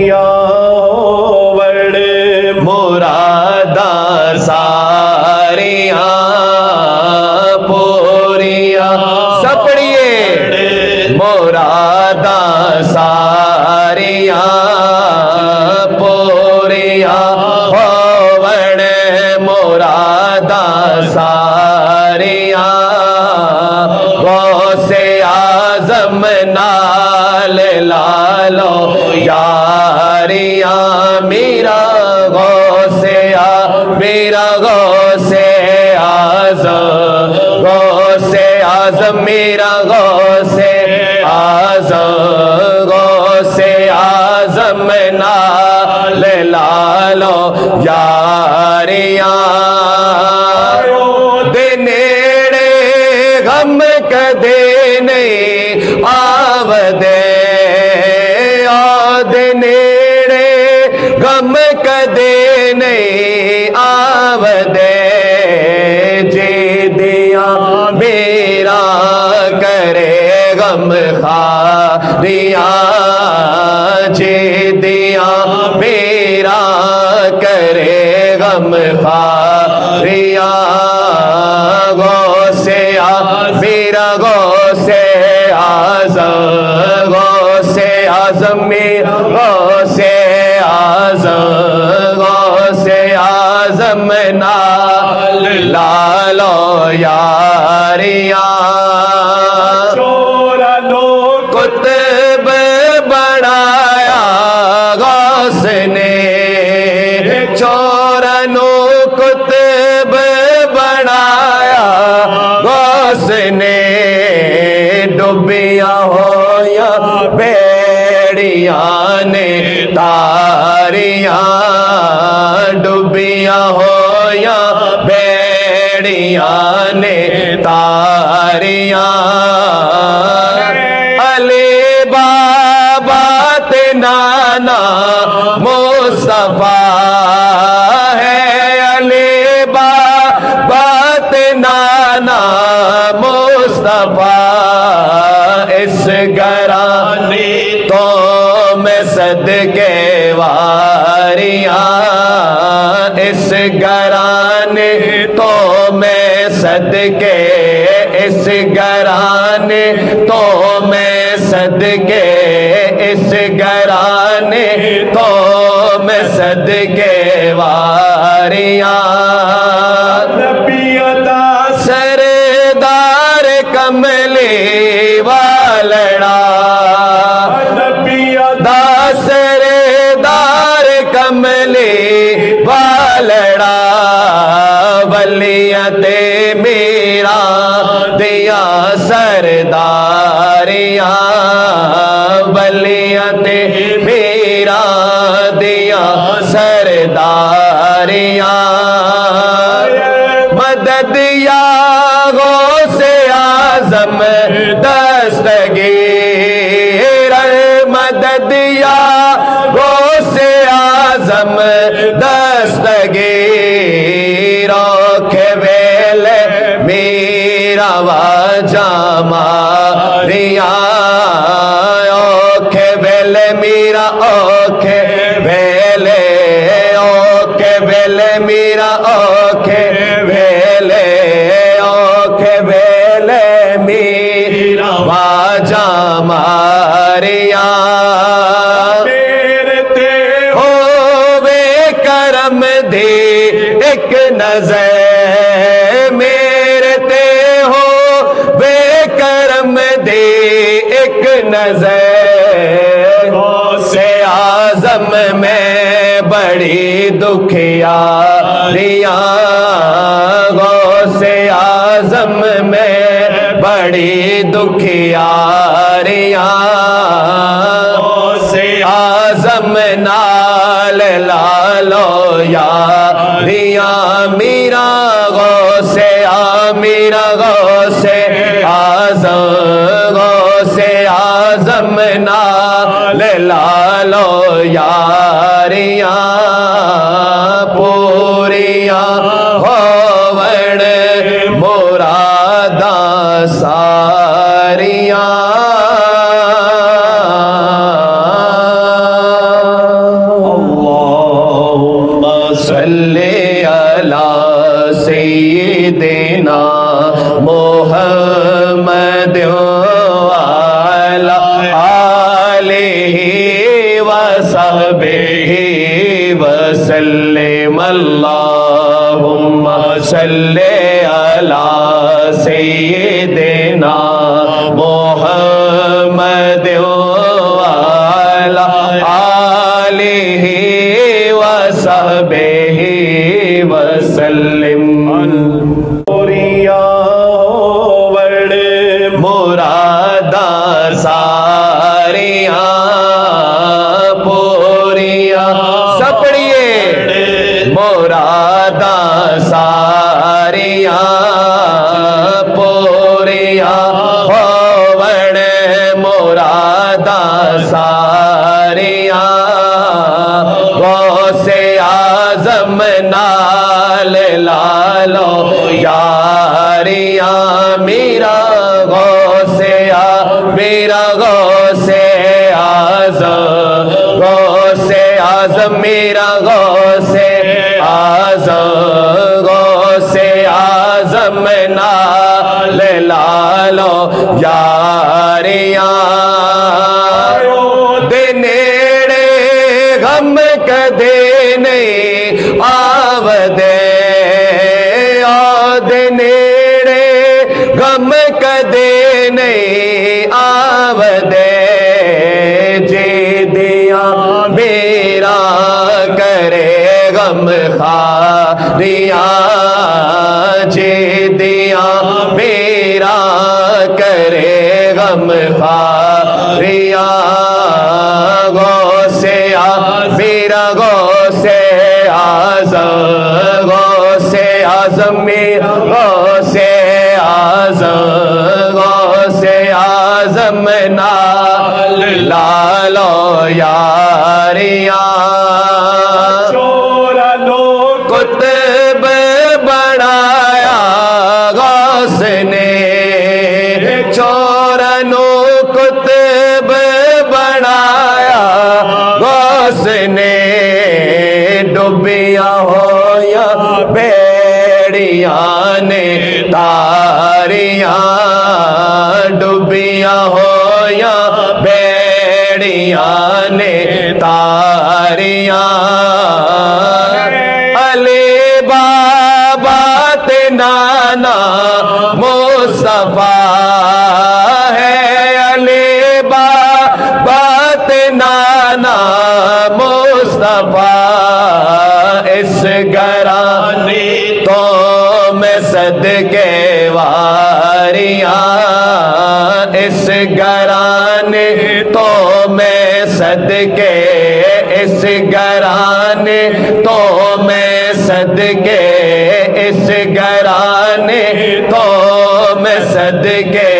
पूरियां होवण मुरादां सारियां पूरियां सब पढ़िए मुरादां सारियां पूरियां होवण मुरादां सारियां गौसे आज़म नाल लालो यारियां मेरा गौसे मेरा गौसे आज़म मेरा गौसे आज़म नाल लालो यारियां दे नेड़े गम कदे नहीं आवदे दे नेड़े गम कदे नहीं आवदे जे दिया मेरा करे गम खारियां जे दिया मेरा करे गम खारियां गौसे मेरा गौसे आज़म मेरा गौसे आज़म नाल लालो यारियां चोरानो कुतुब बनाया गौस ने चोरानो कुतुब बनाया गौस ने डुबिया होया बेड़ियां ने तारियां डुबिया होया बेड़ियां ने तारियां अली बाबा ते नाना मुस्तफा है अली बाबा ते नाना मुस्तफा इस घराने तो मैं सदके वारियां इस घराने तो मैं सदके इस घराने तो मैं सदके इस घराने तो मैं सदके वारियां नबियता सरदार कमले वालड़ा नबियता सरदार कमले वालड़ा वलिया ते मेरा दिया सरदारियां वलिया ते मेरा दिया सरदारियां मदद या गौसे आज़म दस्तगीर मदद या गौसे आज़म दस्तगीर औखे वेले मेरा वाजा मारियां औखे वेले मेरा औखे वेले मेरा औखे वेले मेरा वाजा मारियां मेरे ते होवे करम दे एक नजर मेरे ते हो वे करम दे एक नजर गौसे आज़म में बड़ी दुखियारियां गौसे आज़म में बड़ी दुखियारियां गौसे आज़म नाल लालो यारियां मीरा गौसे आज़म नाल लालो यारियां पूरियां होवण मुरादां सारियां صحبه وسلم اللهم صل على سيدنا محمد وعلى آله وصحبه وسلم مرادا ساریاں پوریاں سب پڑھیے مرادا ساریاں پوریاں ہووڑ مرادا ساریاں غوث اعظم نال لالو یاریاں میرا میرا غوث اعظم غوث اعظم میرا غوث اعظم غوث اعظم نال لالو یاریاں دے نیڑے غم کدے نہیں آودے دے نیڑے غم کدے نہیں آودے جی دیا میرا کرے غم خاریاں جی دیا میرا کرے غم خاریاں غوث میرا غوث اعظم غوث اعظم میرا غوث غوث اعظم نال لالو یاریاں چورا لو کتب بڑھایا غوث نے چورا نو کتب بڑھایا غوث نے ڈوبیا ہو یا بیڑیاں نے تاریاں ڈوبیا ہو یا بیڑیاں نے تاریاں علی بابا تے نانا مصطفیٰ ہے علی بابا تے نانا مصطفیٰ اس گرانی تو میں صدقے واریاں اس گرانے تو میں صدقے اس گرانے تو میں صدقے اس گرانے تو میں صدقے